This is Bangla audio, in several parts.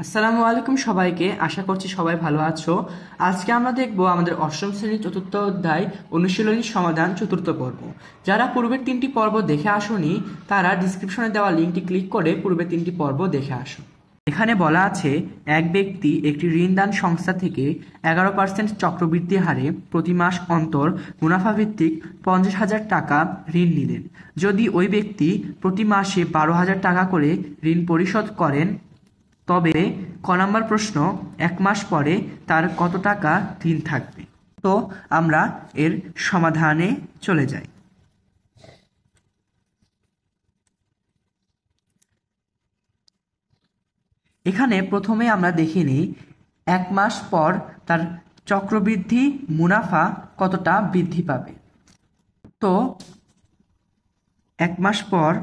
আসসালামু আলাইকুম সবাইকে। আশা করছি সবাই ভালো আছো। আজকে আমরা দেখব আমাদের অষ্টম শ্রেণীর চতুর্থ অধ্যায় অনুশীলনী সমাধান চতুর্থ পর্ব। যারা পূর্বের তিনটি পর্ব দেখে আসোনি তারা ডিসক্রিপশনে দেওয়া লিঙ্কটি ক্লিক করে পূর্বের তিনটি পর্ব দেখে আসো। এখানে বলা আছে, এক ব্যক্তি একটি ঋণদান সংস্থা থেকে 11% চক্রবৃদ্ধি হারে প্রতি মাস অন্তর মুনাফাভিত্তিক 50,000 টাকা ঋণ নিলেন। যদি ওই ব্যক্তি প্রতি মাসে 12,000 টাকা করে ঋণ পরিশোধ করেন, তবে ক নাম্বার প্রশ্ন, এক মাস পরে তার কত টাকা ঋণ থাকবে? তো আমরা এর সমাধানে চলে যাই। এখানে প্রথমে আমরা দেখে নিই এক মাস পর তার চক্রবৃদ্ধি মুনাফা কতটা বৃদ্ধি পাবে। তো এক মাস পর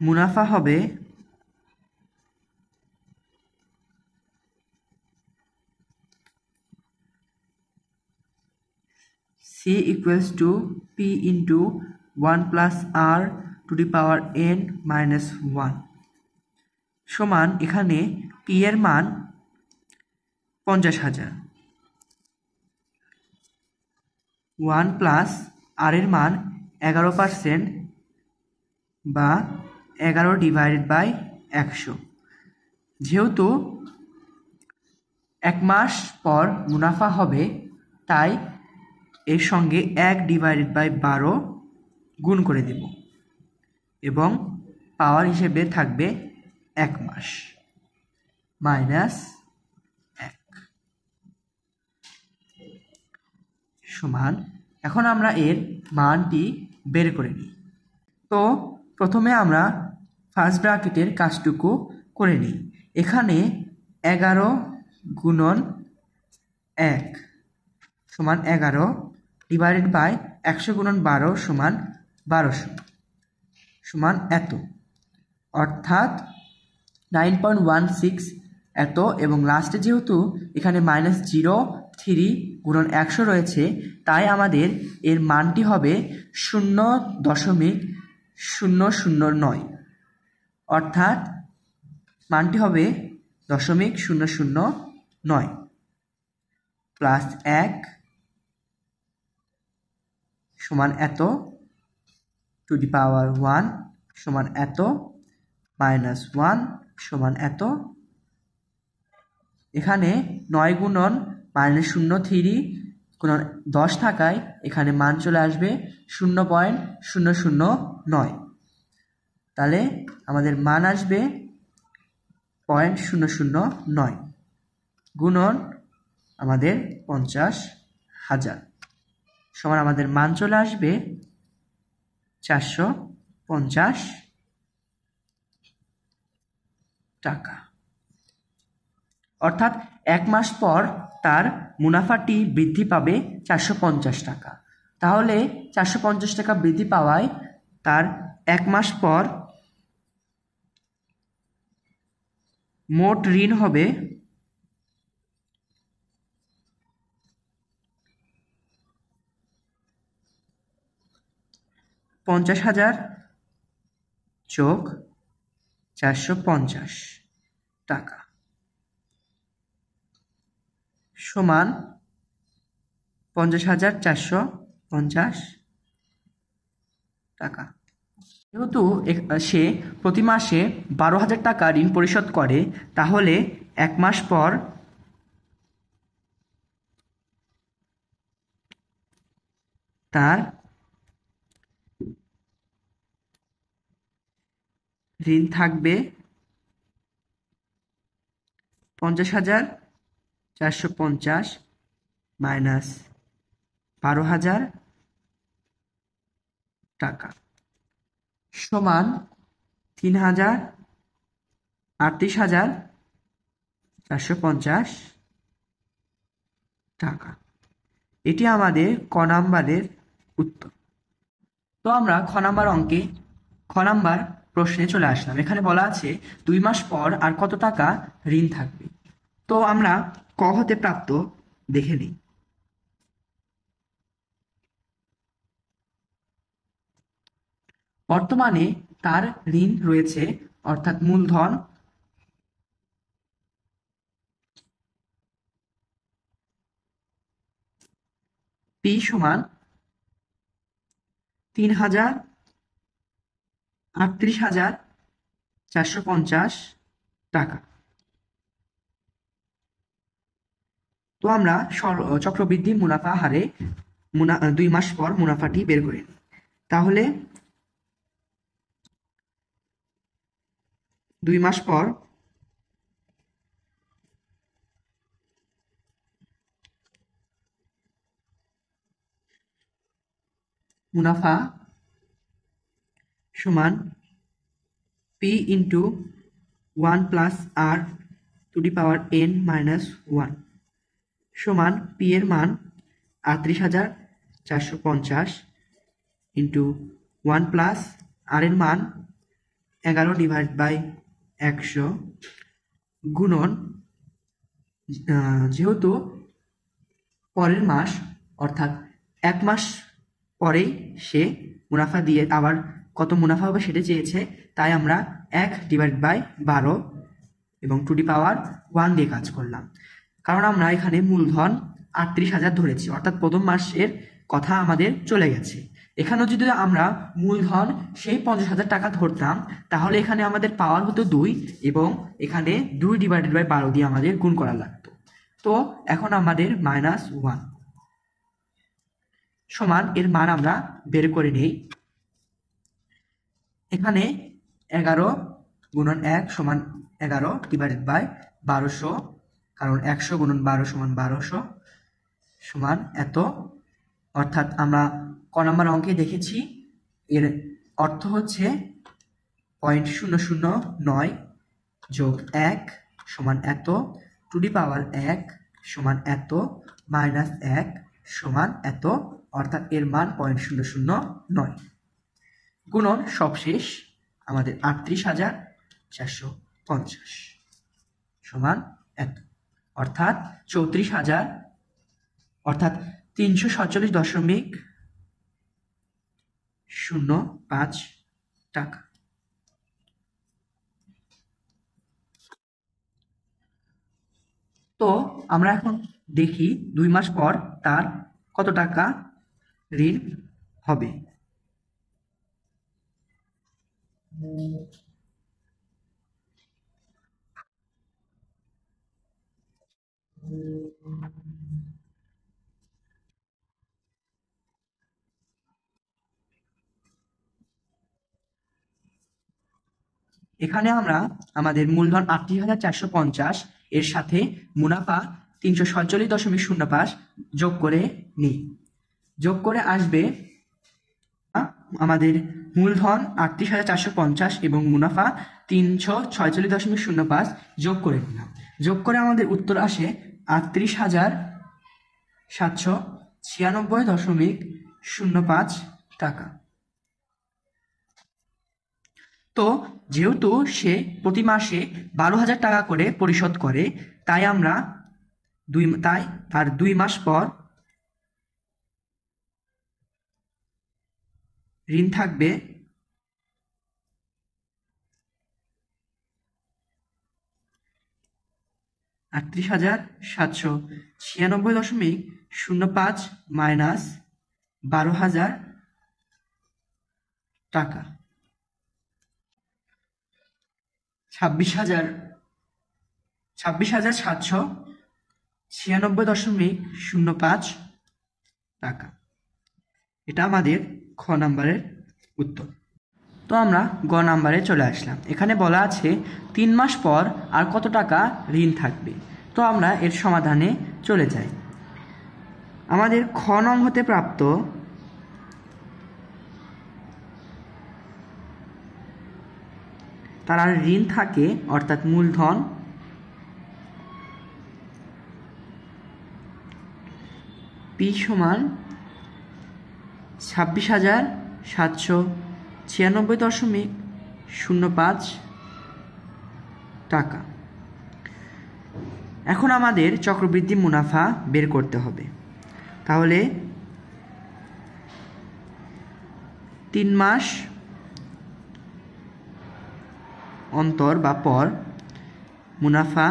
মুনাফা হবে C equals to P into 1 plus R to the power n minus 1 সমান, এখানে P এর মান 50,000, 1 প্লাস R এর মান 11% বা 11 ডিভাইডেড বাই 100। যেহেতু এক মাস পর মুনাফা হবে, তাই এর সঙ্গে 1 ডিভাইডেড বাই 12 গুণ করে দেব এবং পাওয়ার হিসেবে থাকবে 1 মাস মাইনাস 1 সমান। এখন আমরা এর মানটি বের করে নিই। তো প্রথমে আমরা ফার্স্ট ব্র্যাকেটের কাজটুকু করে নিই। এখানে 11 গুণন 1 সমান 11 ডিভাইডেড বাই 100 গুণন 12 সমান 1200 সমান এত, অর্থাৎ 9.16 এত। এবং লাস্টে যেহেতু এখানে -0.3 গুণন 100 রয়েছে, তাই আমাদের এর মানটি হবে 0.009, অর্থাৎ মানটি হবে 0.009 প্লাস 1 সমান এত, টু দি পাওয়ার 1 সমান এত, মাইনাস 1 সমান এত। এখানে 9 গুণন -0.3 গুণন 10 থাকায় এখানে মান চলে আসবে 0.009। তাহলে আমাদের মান আসবে 0.009 গুণন আমাদের 50,000 সমান আমাদের মান চলে আসবে 450 টাকা। অর্থাৎ এক মাস পর তার মুনাফাটি বৃদ্ধি পাবে 450 টাকা। তাহলে 450 টাকা বৃদ্ধি পাওয়ায় তার এক মাস পর মোট ঋণ হবে 50,000 যোগ 450 টাকা সমান 50,450 টাকা। যেহেতু সে প্রতি মাসে 12,000 টাকা ঋণ পরিশোধ করে, তাহলে এক মাস পর তার ঋণ থাকবে 50,450 মাইনাস 12,000 টাকা সমান 38,450 টাকা। এটি আমাদের ক নাম্বারের উত্তর। তো আমরা খ নাম্বার প্রশ্নে চলে আসলাম। এখানে বলা আছে 2 মাস পর আর কত টাকা ঋণ থাকবে। তো আমরা ক হতে প্রাপ্ত দেখে নিই। বর্তমানে তার ঋণ রয়েছে, অর্থাৎ মূলধন পি সমান 3,38,450 টাকা। তো আমরা চক্রবৃদ্ধি মুনাফা হারে 2 মাস পর মুনাফাটি বের করি। তাহলে 2 মাস পর মুনাফা সমান P into 1 plus R to the power n minus 1 সমান পি এর মান 38,450 ইন্টু 1 প্লাস আর এর মান 11 ডিভাইড বাই 100 গুণন, যেহেতু পরের মাস অর্থাৎ 1 মাস পরেই সে মুনাফা দিয়ে আবার কত মুনাফা হবে সেটা চেয়েছে, তাই আমরা 1 ডিভাইড বাই 12 এবং টু দি পাওয়ার 1 দিয়ে কাজ করলাম। কারণ আমরা এখানে মূলধন 38,000 ধরেছি, অর্থাৎ প্রথম মাসের কথা আমাদের চলে গেছে। এখানেও যদি আমরা মূলধন সেই 50,000 টাকা ধরতাম, তাহলে এখানে আমাদের পাওয়ার হতো 2 এবং এখানে 2 ডিভাইডেড বাই 12 দিয়ে আমাদের গুণ করা লাগতো। তো এখন আমাদের -1 সমান এর মান আমরা বের করে নেই। এখানে 11 গুণন 1 সমান 11 ডিভাইডেড বাই 1200, কারণ 100 গুণন 12 সমান 1200 সমান এত। অর্থাৎ আমরা ক নম্বর অঙ্কে দেখেছি এর অর্থ হচ্ছে 0.009 যোগ 1 সমান এত, টু দি পাওয়ার 1 সমান এত, মাইনাস 1 সমান এত, অর্থাৎ এর মান 0.009 গুণন সবশেষ আমাদের 38,450 সমান এত, অর্থাৎ 34,000 অর্থাৎ 347.05 টাকা। তো আমরা এখন দেখি 2 মাস পর তার কত টাকা ঋণ হবে। এখানে আমরা আমাদের মূলধন 38,450 এর সাথে মুনাফা 347.05 যোগ করে নিই। যোগ করে আসবে আমাদের মূলধন 38,450 এবং মুনাফা 346.05 যোগ করে নিলাম। যোগ করে আমাদের উত্তর আসে 38,796.05 টাকা। তো যেহেতু সে প্রতি মাসে 12,000 টাকা করে পরিশোধ করে, তাই আমরা তার 2 মাস পর ঋণ থাকবে 38,796.05 মাইনাস 12,000 টাকা, 26,796.05 টাকা। এটা আমাদের খ নাম্বারের উত্তর। তো আমরা গ নাম্বারে চলে আসলাম। এখানে বলা আছে 3 মাস পর আর কত টাকা ঋণ থাকবে। তো আমরা এর সমাধানে চলে যাই। আমাদের খ নং হতে প্রাপ্ত তার আর ঋণ থাকে, অর্থাৎ মূলধন পি সমান 26,796.05 টাকা। এখন আমাদের চক্রবৃদ্ধি মুনাফা বের করতে হবে। তাহলে 3 মাস অন্তর বা পর মুনাফা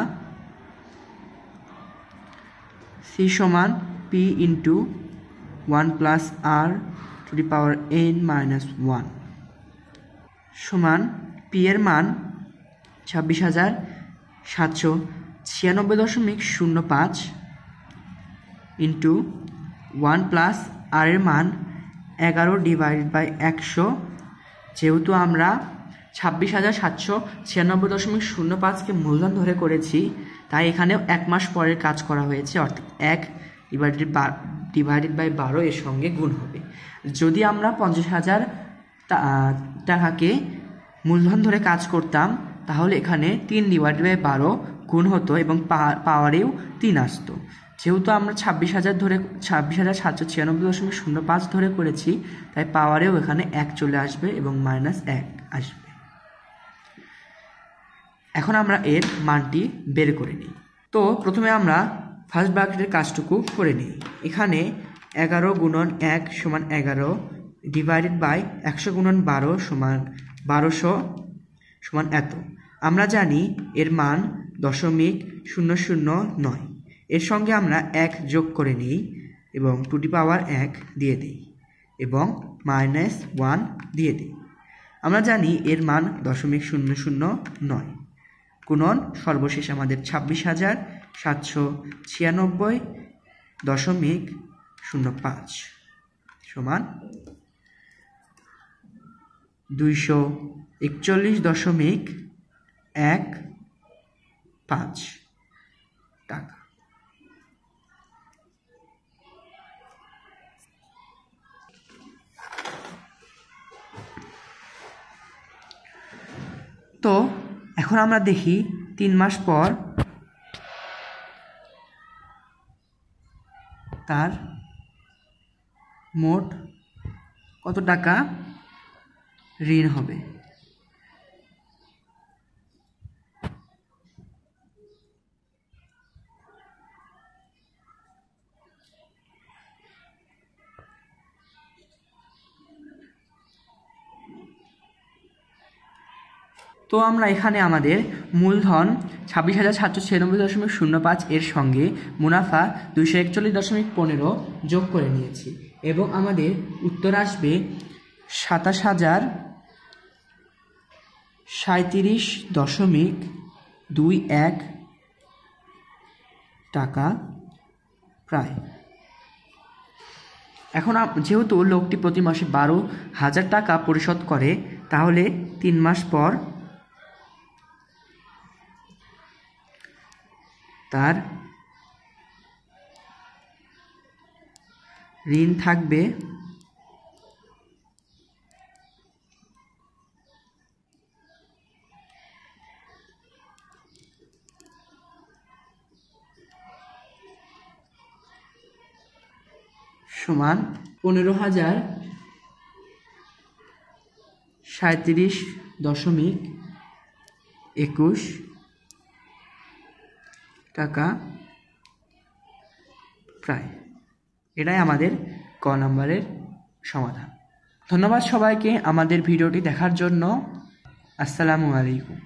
C সমান P into 1 plus R two the power n minus 1 সমান P এর মান 26,796.05 ইন্টু 1 প্লাস R এর মান 11/100। যেহেতু আমরা 26,796.05কে মূলধন ধরে করেছি, তাই এখানেও 1 মাস পরের কাজ করা হয়েছে, অর্থাৎ 1/12 এর সঙ্গে গুণ হবে। যদি আমরা 50,000 টাকাকে মূলধন ধরে কাজ করতাম, তাহলে এখানে 3/12 গুণ হতো এবং পাওয়ারেও 3 আসতো। যেহেতু আমরা 26,796.05 ধরে করেছি, তাই পাওয়ারেও এখানে 1 চলে আসবে এবং -1 আসবে। এখন আমরা এর মানটি বের করে নিই। তো প্রথমে আমরা ফার্স্ট ব্র্যাকেটের কাজটুকু করে নিই। এখানে 11 গুণন 1 সমান 11 ডিভাইডেড বাই 100 গুণন 12 সমান 1200 সমান এত। আমরা জানি এর মান 0.009। এর সঙ্গে আমরা 1 যোগ করে নিই এবং টু দি পাওয়ার 1 দিয়ে দিই এবং -1 দিয়ে দিই। আমরা জানি এর মান 0.009 গুণন সর্বশেষ আমাদের 26,796.05 সমান 241.15 টাকা। তো এখন আমরা দেখি 3 মাস পর তার মোট কত টাকা ঋণ হবে। তো আমরা এখানে আমাদের মূলধন 26,796.05 এর সঙ্গে মুনাফা 241.15 যোগ করে নিয়েছি এবং আমাদের উত্তর আসবে 27,037.21 টাকা প্রায়। এখন যেহেতু লোকটি প্রতি মাসে 12,000 টাকা পরিশোধ করে, তাহলে 3 মাস পর তার ঋণ থাকবে সমান 15,037.21 টাকা প্রায়। এটাই আমাদের ক নম্বরের সমাধান। ধন্যবাদ সবাইকে আমাদের ভিডিওটি দেখার জন্য। আসসালামু আলাইকুম।